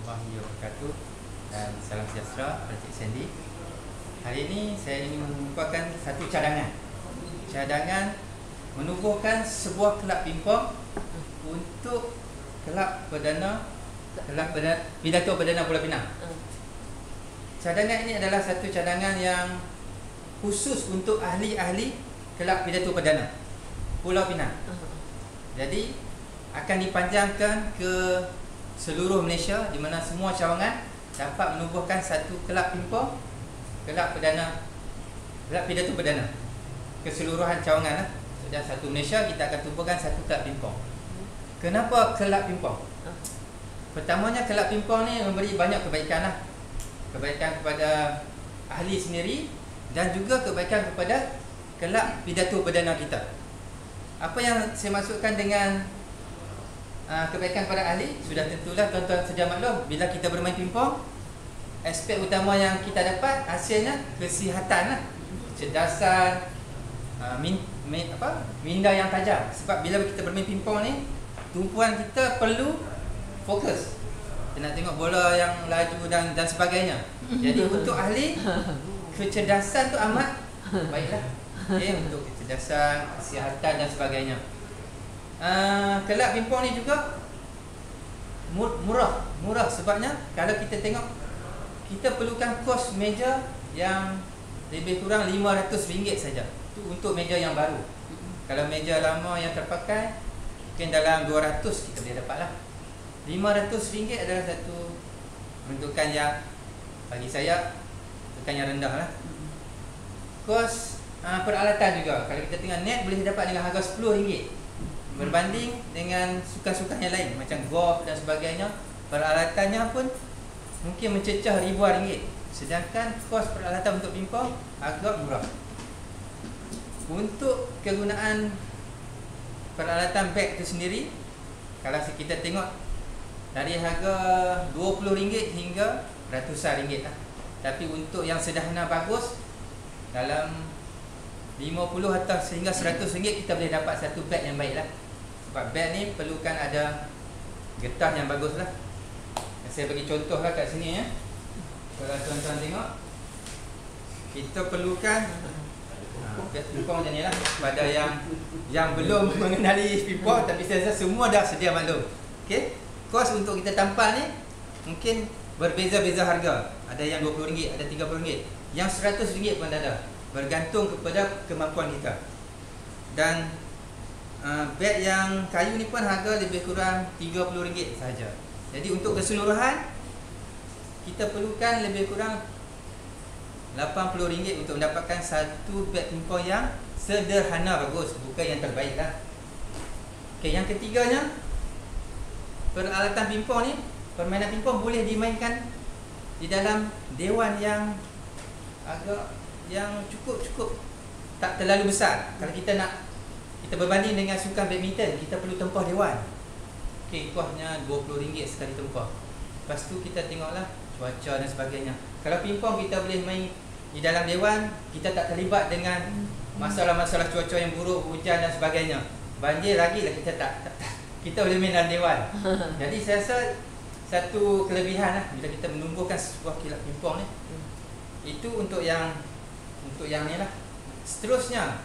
warahmatullahi wabarakatuh dan salam sejahtera kepada Cik Sandy. Hari ini saya ingin mengumpulkan satu cadangan menubuhkan sebuah kelab pingpong untuk kelab Pidato Perdana Pulau Pinang. Cadangan ini adalah satu cadangan yang khusus untuk ahli-ahli kelab Pidato Perdana Pulau Pinang. Jadi akan dipanjangkan ke seluruh Malaysia, di mana semua cawangan dapat menubuhkan satu kelab pingpong, kelab Pidato Perdana keseluruhan cawangan lah. Sudah satu Malaysia kita akan tubuhkan satu kelab pingpong. Kenapa kelab pingpong? Pertamanya kelab pingpong ni memberi banyak kebaikan lah. Kebaikan kepada ahli sendiri dan juga kebaikan kepada kelab Pidato Perdana kita. Apa yang saya maksudkan dengan kebaikan kepada ahli? Sudah tentulah tuan-tuan sedia maklum, bila kita bermain pingpong, aspek utama yang kita dapat hasilnya kesihatan lah, kecerdasan, minda yang tajam. Sebab bila kita bermain pingpong ni, tumpuan kita perlu fokus. Kita nak tengok bola yang laju dan sebagainya. Jadi untuk ahli, kecerdasan tu amat baiklah. Okay, untuk kecerdasan, kesihatan dan sebagainya. Kelab pingpong ni juga murah sebabnya kalau kita tengok, kita perlukan kos meja yang lebih kurang RM500 saja. Itu untuk meja yang baru. Kalau meja lama yang terpakai mungkin dalam 200 kita boleh dapat lah. RM500 adalah satu bentukan yang bagi saya bentukan yang rendah lah. Kos peralatan juga, kalau kita tengok net boleh dapat dengan harga RM10. Berbanding dengan sukan-sukan yang lain macam golf dan sebagainya, peralatannya pun mungkin mencecah ribuan ringgit. Sedangkan kos peralatan untuk pingpong agak murah. Untuk kegunaan peralatan beg itu sendiri, kalau kita tengok dari harga RM20 hingga ratusan ringgit lah. Tapi untuk yang sederhana bagus, dalam 50 atau sehingga RM100 kita boleh dapat satu beg yang baik lah. Sebab beg ni perlukan ada getah yang bagus lah. Saya bagi contoh lah kat sini ya. Kalau tuan-tuan tengok, kita perlukan beg pingpong macam ni lah. Pada yang belum mengenali pingpong, tapi saya rasa semua dah sedia maklum. Okay? Kos untuk kita tampal ni mungkin berbeza-beza harga. Ada yang RM20, ada RM30, yang RM100 pun ada. Bergantung kepada kemampuan kita. Dan beg yang kayu ni pun harga lebih kurang RM30 sahaja. Jadi untuk keseluruhan kita perlukan lebih kurang RM80 untuk mendapatkan satu beg pingpong yang sederhana bagus, bukan yang terbaik lah. Okay, yang ketiganya, peralatan pingpong ni, permainan pingpong boleh dimainkan di dalam dewan yang agak yang cukup tak terlalu besar. Kalau kita berbanding dengan sukan badminton, kita perlu tempah dewan. Okey, kosnya RM20 sekali tempah. Lepas tu kita tengoklah cuaca dan sebagainya. Kalau pingpong kita boleh main di dalam dewan, kita tak terlibat dengan masalah-masalah cuaca yang buruk, hujan dan sebagainya. Banjir lagi lah kita boleh main dalam dewan. Jadi saya rasa satu kelebihan lah bila kita menumbuhkan sebuah kelab pingpong ni. Itu untuk yang ni lah. Seterusnya,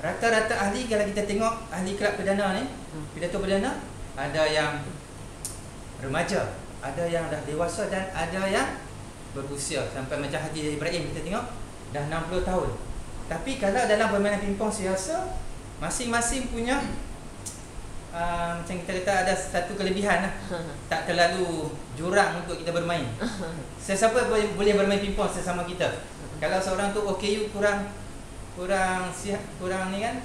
rata-rata ahli, kalau kita tengok ahli kelab perdana ni, Pidato Perdana, ada yang remaja, ada yang dah dewasa dan ada yang berusia. Sampai macam Haji Ibrahim kita tengok dah 60 tahun. Tapi kalau dalam permainan pingpong, saya rasa masing-masing punya macam kita kata ada satu kelebihan lah. Tak terlalu jurang untuk kita bermain. Sesiapa boleh bermain pingpong sesama kita. Kalau seorang tu OKU kurang sihat, kurang ni kan,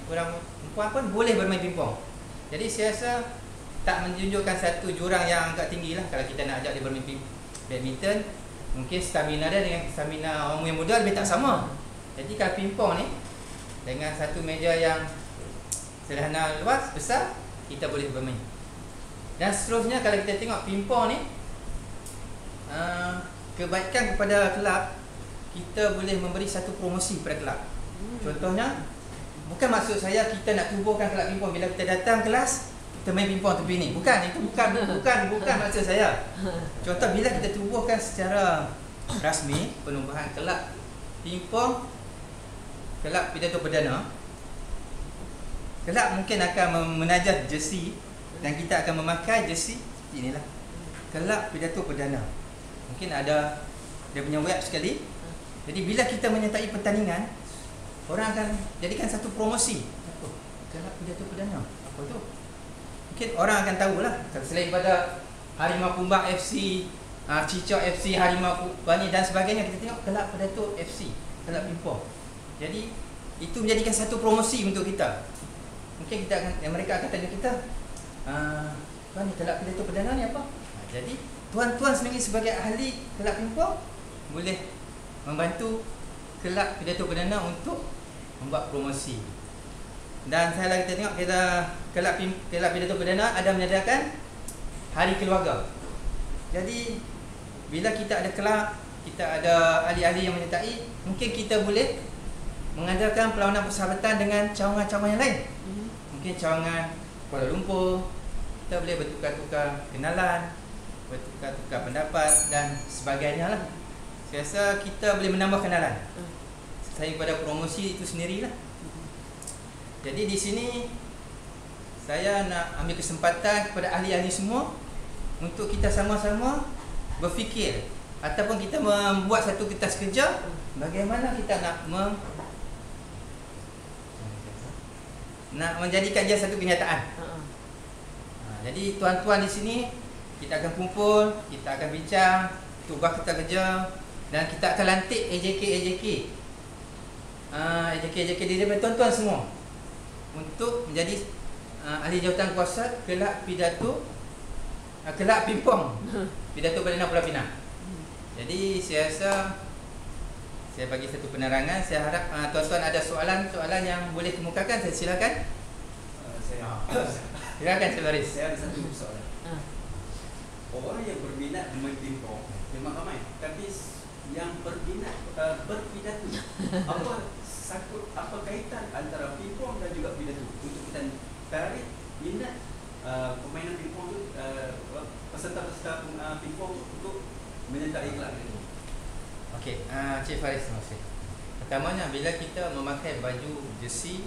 kurang perempuan pun boleh bermain pingpong. Jadi saya rasa tak menunjukkan satu jurang yang agak tinggi lah. Kalau kita nak ajak dia bermain badminton, mungkin stamina dia dengan stamina orang yang muda lebih tak sama. Jadi kalau pingpong ni dengan satu meja yang sederhana, luas, besar, kita boleh bermain. Dan seterusnya, kalau kita tengok pingpong ni, kebaikan kepada kelab, kita boleh memberi satu promosi pada kelab. Contohnya, bukan maksud saya kita nak tubuhkan kelab pingpong. Bila kita datang kelas, kita main pingpong tepi ni. Bukan, itu bukan maksud saya. Contoh bila kita tubuhkan secara rasmi penubuhan kelab pingpong, kelab pidato perdana, kelab mungkin akan menajah jersey dan kita akan memakai jersey seperti inilah. Kelab pidato perdana. Mungkin ada dia punya web sekali. Jadi bila kita menyertai pertandingan, orang akan jadikan satu promosi. Apa? Kelab pidato perdana. Apa tu? Mungkin orang akan tahulah. Selain daripada Harimau Pumbak FC, Cicak FC, Harimau Bani dan sebagainya, kita tengok kelab pidato FC, kelab pingpong. Jadi itu menjadikan satu promosi untuk kita. Mungkin kita akan, mereka akan tanya kita, ni kelab pidato perdana ni apa? Jadi tuan-tuan sendiri sebagai ahli kelab pingpong boleh membantu kelab pidato perdana untuk membuat promosi. Dan saya lagi tengok kita kelab pidato perdana ada menyediakan hari keluarga. Jadi bila kita ada kelab, kita ada ahli-ahli yang menyertai, mungkin kita boleh mengadakan perlawanan persahabatan dengan cawangan-cawangan yang lain. Mungkin cawangan Kuala Lumpur, kita boleh bertukar-tukar kenalan, bertukar-tukar pendapat dan sebagainya lah. Saya rasa kita boleh menambah kenalan selain pada promosi itu sendirilah. Jadi di sini saya nak ambil kesempatan kepada ahli-ahli semua untuk kita sama-sama berfikir ataupun kita membuat satu kertas kerja bagaimana kita nak menjadikan dia satu kenyataan. Jadi tuan-tuan di sini kita akan kumpul, kita akan bincang, tugas kita kerja dan kita akan lantik AJK daripada tuan-tuan semua untuk menjadi ahli jawatan kuasa kelab pidato kelab pingpong pidato perdana Pulau Pinang. Jadi saya rasa saya bagi satu penerangan. Saya harap tuan-tuan ada soalan yang boleh kemukakan. Saya silakan. Silakan Cik Faris. Saya ada satu soalan. Orang yang berminat bermain pingpong memang ramai, tapi yang berminat berpidato, apa kaitan antara pingpong dan juga pidato untuk kita tarik minat permainan pingpong tu, peserta-peserta pingpong untuk menyertai kelab itu? Okey, Cik Faris, terima kasih. Pertamanya bila kita memakai baju jersey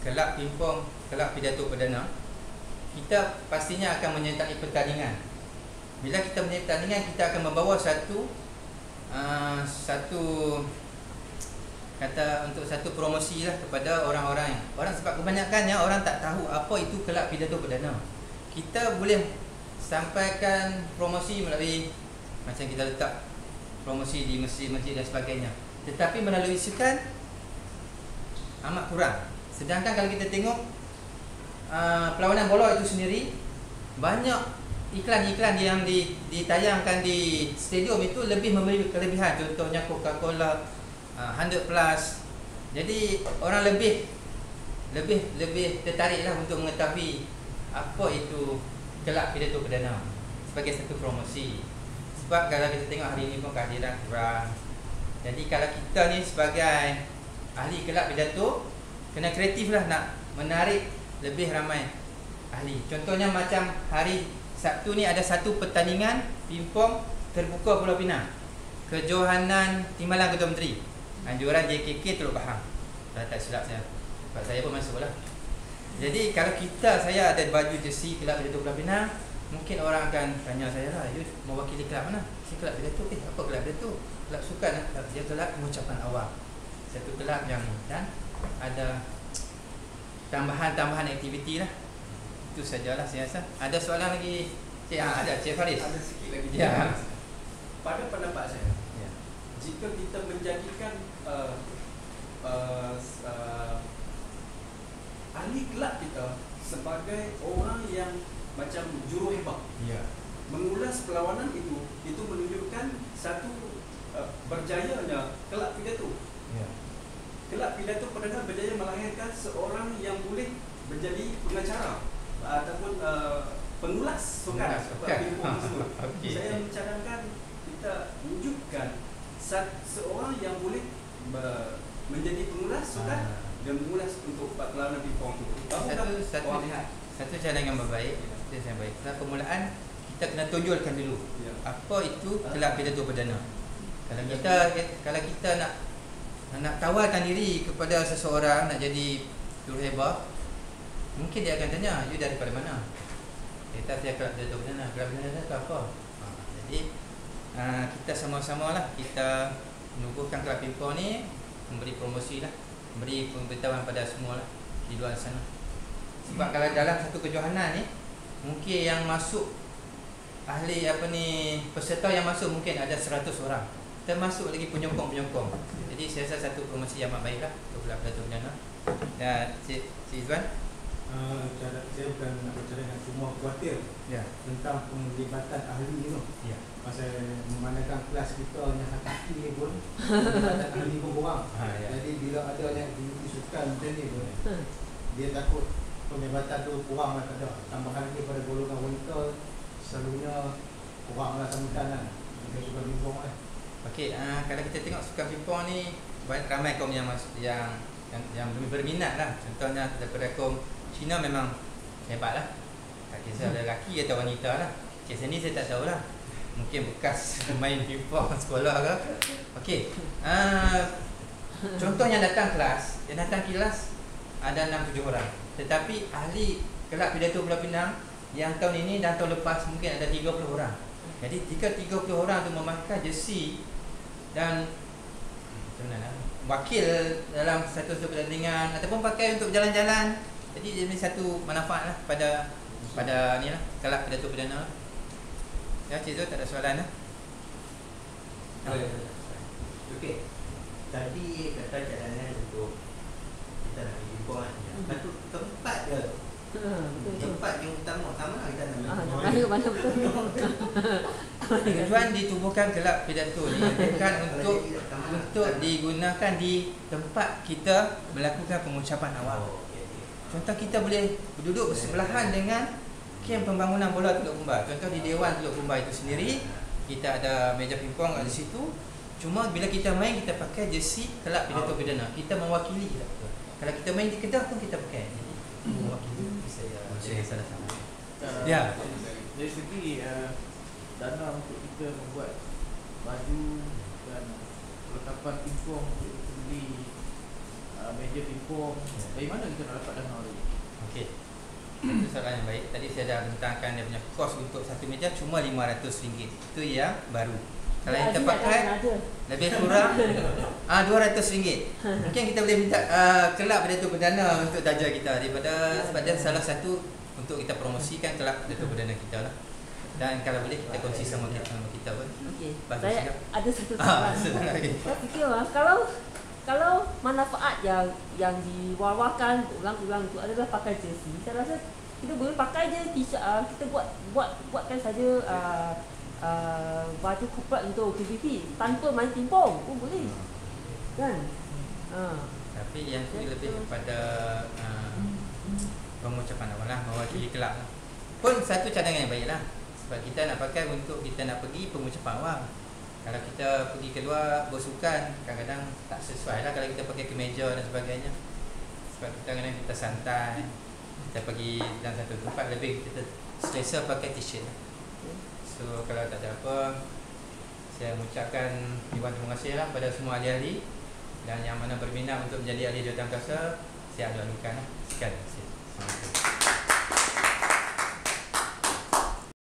kelab pingpong, kelab pidato perdana, kita pastinya akan menyertai pertandingan. Bila kita menyertai pertandingan, kita akan membawa satu promosi lah kepada orang-orang. Sebab kebanyakannya orang tak tahu apa itu kelab pidato perdana. Kita boleh sampaikan promosi melalui macam kita letak promosi di masjid-masjid dan sebagainya. Tetapi melalui sukan amat kurang. Sedangkan kalau kita tengok perlawanan bola itu sendiri, banyak iklan-iklan yang ditayangkan di stadium itu lebih memberi kelebihan. Contohnya Coca-Cola, 100 Plus. Jadi orang lebih tertariklah untuk mengetahui apa itu kelab pidato perdana sebagai satu promosi. Sebab kalau kita tengok hari ini pun kehadiran kurang. Jadi kalau kita ni sebagai ahli kelab pidato, kena kreatif lah nak menarik lebih ramai ahli. Contohnya macam hari Sabtu ni ada satu pertandingan pingpong terbuka Pulau Pinang, kejohanan Timbalan Ketua Menteri, anjuran JKK Teluk Bahang. Dah tak silap saya, sebab saya pun masuk lah. Jadi kalau saya ada baju jersey kelab pidato Pulau Pinang, mungkin orang akan tanya saya lah, you mewakili kelab mana? Si kelab pidato. Apa kelab pidato? Kelab sukan lah. Dia kelab pengucapan awam, satu kelab yang dan ada tambahan aktiviti lah. Itu sajalah saya rasa. Ada soalan lagi? Ada Cik Faris. Ada sikit lagi. Ya. Pada pendapat saya, jika kita menjadikan ahli kelab kita sebagai orang yang macam juru hebat, mengulas perlawanan itu menunjukkan satu berjayanya kelab pidato. Kelab pidato perdana berjaya melahirkan seorang yang boleh menjadi pengacara ataupun pengulas sukan pingpong tersebut. Saya mencadangkan kita wujudkan seorang yang boleh menjadi pengulas sukan dan mengulas untuk perlawanan pingpong itu. Satu Satu cadangan berbaik. Itu yang baik. Dalam permulaan kita kena tonjolkan dulu apa itu kelab pidato perdana. Kalau kita nak tawarkan diri kepada seseorang nak jadi juruhebah, mungkin dia akan tanya, you daripada mana? Kita saya kelab pidato perdana. Kelab perdana itu apa? Jadi kita sama-sama lah kita menubuhkan kelab pimpon ni, memberi promosi lah, memberi pemberitahuan pada semua lah di luar sana. Sebab kalau dalam satu kejohanan ni, mungkin yang masuk ahli peserta yang masuk mungkin ada 100 orang, termasuk lagi penyokong-penyokong. Jadi saya rasa satu promosi yang amat baik lah untuk kelab pidato perdana. Dan Cik Izwan, saya bukan nak bercakap dengan semua khawatir tentang penglibatan ahli tu. Pasal memandangkan kelas kita hanya hati ni pun penglibatan ahli pun kurang. Jadi bila ada yang disukan macam ni pun, dia takut penglibatan tu kurang lah, tak ada. Tambahan lagi pada golongan wanita selalunya kurang lah sambutan lah. Dia suka bimbang lah. Okey, kalau kita tengok sukan pimpong ni banyak ramai kaum yang berminat lah. Contohnya daripada kaum Cina memang hebat lah. Tak kisah lelaki atau wanita lah. Kes ni saya tak tahu lah. Mungkin bekas main pimpong sekolah ke. Okey, contoh yang datang kelas ada 6-7 orang. Tetapi ahli kelab pidato Pulau Pinang yang tahun ini dan tahun lepas mungkin ada 30 orang. Jadi jika 30 orang tu memakai jersey dan macam mana lah, wakil dalam satu pertandingan ataupun pakai untuk berjalan-jalan, jadi ini satu manfaat lah pada ni lah kelab pidato perdana. Ya, Cik Zul, tak ada soalan lah? Okey. Tadi kata cadangan untuk kita nak pergi pimpong kan. Satu tempat je. Tempat yang utama lah kita nak. Mana betul. Tujuan ditubuhkan kelab pidato ni bukan untuk digunakan di tempat kita melakukan pengucapan awal. Contoh kita boleh duduk bersebelahan dengan kem pembangunan bola Teluk Kumbar. Contoh di Dewan Teluk Kumbar itu sendiri kita ada meja pimpong di situ. Cuma bila kita main kita pakai jersey kelab pidato perdana. Kita mewakili kita. Kalau kita main di Kedah pun kita pakai. Jadi mewakili. Saya salah sama. Ya. Dari segi dana untuk kita membuat baju dan perlengkapan pimpong untuk kita beli meja pimpong, dari mana kita nak dapat dana tu? Okey. Itu soalan yang baik. Tadi saya dah bentangkan dia punya kos untuk satu meja cuma RM500. Itu yang baru. Kalau yang kita pakai lebih kurang RM200. Mungkin kita boleh minta kelab pidato perdana untuk darjah kita daripada sebab dia salah satu untuk kita promosikan kelab pidato perdana kita lah. Dan kalau boleh kita kongsi sama kita pun. Okey. Bagus Saya juga. ada satu soalan. Saya fikir kalau manfaat yang diwawakan ulang-ulang itu adalah pakai jersey, saya rasa kita boleh pakai je t-shirt, kita buatkan saja baju corporate untuk PVP tanpa main pimpong pun boleh. Kan? Tapi yang tu lebih kepada pengucapan awal lah, mewakili kelab lah. Pun satu cadangan yang baik lah. Sebab kita nak pakai untuk kita nak pergi pengucapan awal. Kalau kita pergi keluar bersukan, kadang-kadang tak sesuai lah kalau kita pakai kemeja dan sebagainya. Sebab kadang-kadang kita santai, kita pergi dalam satu tempat lebih kita selesa pakai t-shirt. So kalau tak ada apa, saya mengucapkan ribuan terima kasih lah pada semua ahli-ahli. Dan yang mana berminat untuk menjadi ahli jurutamtasa, saya alu-alukan lah. Sekian. Terima kasih.